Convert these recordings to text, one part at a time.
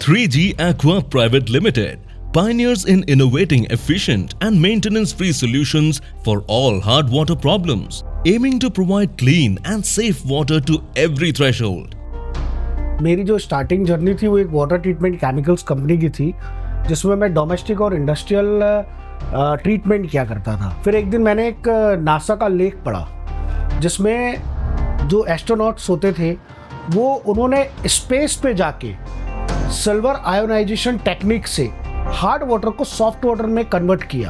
3G Aqua Private Limited pioneers in innovating efficient and maintenance-free solutions for all hard water problems, aiming to provide clean and safe water to every threshold. मेरी जो starting journey थी वो एक water treatment chemicals company की थी, जिसमें मैं domestic और इंडस्ट्रियल ट्रीटमेंट किया करता था। फिर एक दिन मैंने एक नासा का लेख पढ़ा, जिसमें जो एस्ट्रोनॉट्स होते थे वो उन्होंने स्पेस पे जाके सिल्वर आयोनाइजेशन टेक्निक से हार्ड वाटर को सॉफ्ट वाटर में कन्वर्ट किया।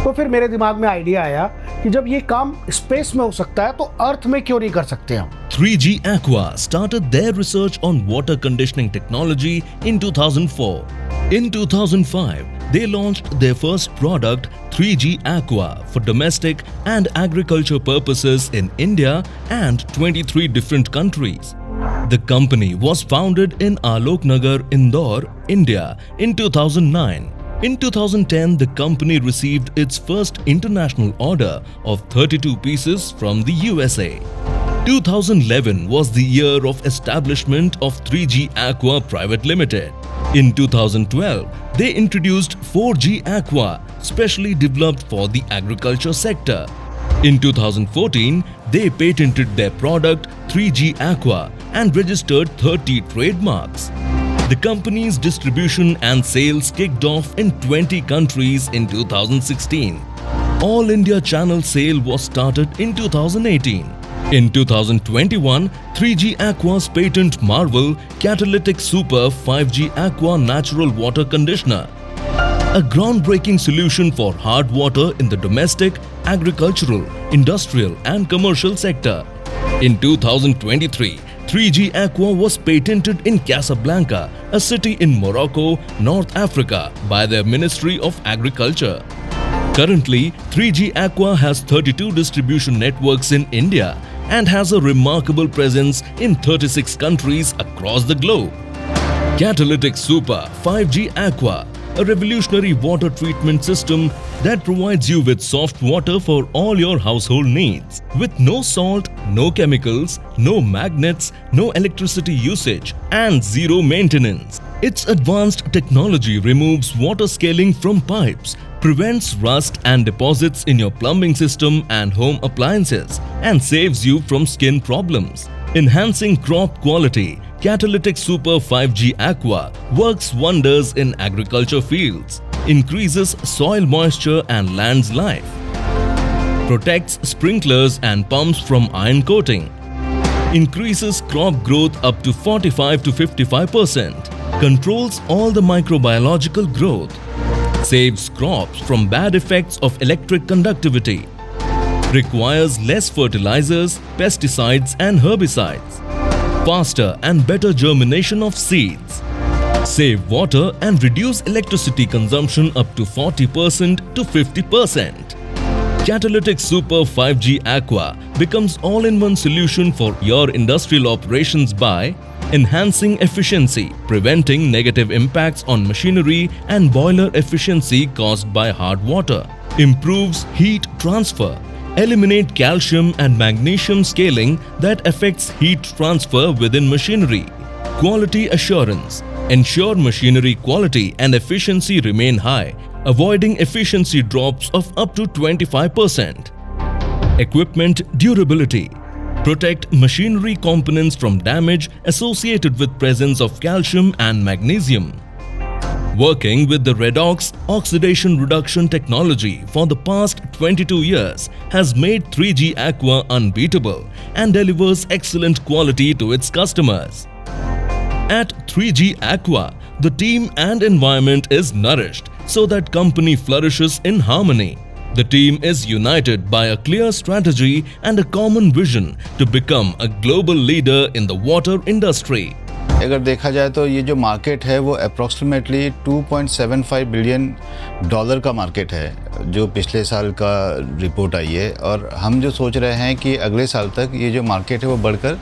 तो फिर मेरे दिमाग में आइडिया आया कि जब ये काम स्पेस में हो सकता है तो अर्थ में क्यों नहीं कर सकते हम। 3G Aqua started their research on water conditioning technology in 2004. In 2005, they launched their first product 3G Aqua for domestic and agriculture purposes in India and 23 different countries. The company was founded in Alok Nagar, Indore, India in 2009. In 2010, the company received its first international order of 32 pieces from the USA. 2011 was the year of establishment of 3G Aqua Private Limited. In 2012, they introduced 4G Aqua, specially developed for the agriculture sector. In 2014, they patented their product 3G Aqua and registered 30 trademarks. The company's distribution and sales kicked off in 20 countries in 2016. All India channel sale was started in 2018. In 2021, 3G Aqua's patent Marvel Catalytic Super 5G Aqua Natural Water Conditioner, a groundbreaking solution for hard water in the domestic, agricultural, industrial and commercial sector. In 2023, 3G Aqua was patented in Casablanca, a city in Morocco, North Africa, by their Ministry of Agriculture. Currently, 3G Aqua has 32 distribution networks in India and has a remarkable presence in 36 countries across the globe. Catalytic Super 5G Aqua, a revolutionary water treatment system that provides you with soft water for all your household needs. With no salt, no chemicals, no magnets, no electricity usage and zero maintenance. Its advanced technology removes water scaling from pipes, prevents rust and deposits in your plumbing system and home appliances, and saves you from skin problems. Enhancing crop quality, Catalytic Super 5G Aqua works wonders in agriculture fields, increases soil moisture and land's life, protects sprinklers and pumps from iron coating, increases crop growth up to 45 to 55%, controls all the microbiological growth, saves crops from bad effects of electric conductivity, requires less fertilizers, pesticides and herbicides, faster and better germination of seeds, save water and reduce electricity consumption up to 40% to 50%. Catalytic Super 5G Aqua becomes all-in-one solution for your industrial operations by enhancing efficiency, preventing negative impacts on machinery and boiler efficiency caused by hard water, improves heat transfer, eliminate calcium and magnesium scaling that affects heat transfer within machinery, quality assurance, ensure machinery quality and efficiency remain high, avoiding efficiency drops of up to 25%. Equipment durability, protect machinery components from damage associated with presence of calcium and magnesium. Working with the Redox oxidation reduction technology for the past 22 years has made 3G Aqua unbeatable and delivers excellent quality to its customers. At 3G Aqua, the team and environment is nourished so that company flourishes in harmony. The team is united by a clear strategy and a common vision to become a global leader in the water industry. अगर देखा जाए तो ये जो market है वो approximately $2.75 billion का market है, जो पिछले साल का रिपोर्ट आई है। और हम जो सोच रहे हैं कि अगले साल तक ये जो मार्केट है वो बढ़कर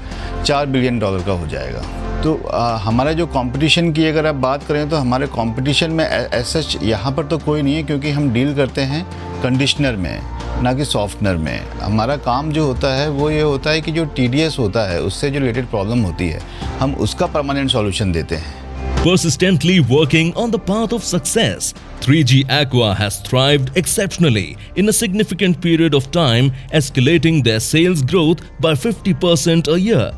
$4 बिलियन का हो जाएगा। तो हमारा जो कंपटीशन की अगर आप बात करें तो हमारे कंपटीशन में सच यहाँ पर तो कोई नहीं है, क्योंकि हम डील करते हैं कंडीशनर में, ना कि सॉफ्टनर में। हमारा काम जो होता है वो ये होता है कि जो TDS होता है उससे जो रिलेटेड प्रॉब्लम होती है हम उसका परमानेंट सॉल्यूशन देते हैं। Persistently working on the path of success, 3G Aqua has thrived exceptionally in a significant period of time, escalating their sales growth by 50% a year.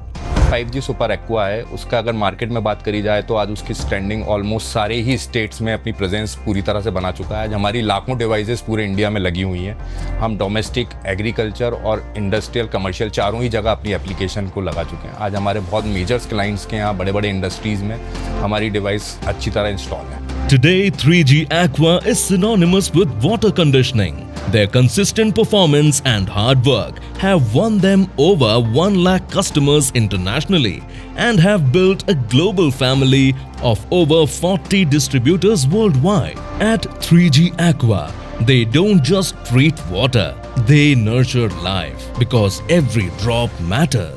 5G super aqua है, उसका अगर market में बात करी जाए तो आज उसकी स्टैंडिंग ऑलमोस्ट सारे ही स्टेट्स में अपनी प्रेजेंस पूरी तरह से बना चुका है। आज हमारी लाखों डिवाइसेस पूरे इंडिया में लगी हुई हैं। हम डोमेस्टिक, एग्रीकल्चर और इंडस्ट्रियल, कमर्शियल चारों ही जगह अपनी एप्लीकेशन को लगा चुके हैं। आज हमारे बहुत मेजर्स क्लाइंट्स के यहाँ बड़े बड़े इंडस्ट्रीज़ में हमारी डिवाइस अच्छी तरह इंस्टॉल है। Today, 3G Aqua is synonymous with water conditioning. Their consistent performance and hard work have won them over 1 lakh customers internationally and have built a global family of over 40 distributors worldwide. At 3G Aqua, they don't just treat water, they nurture life because every drop matters.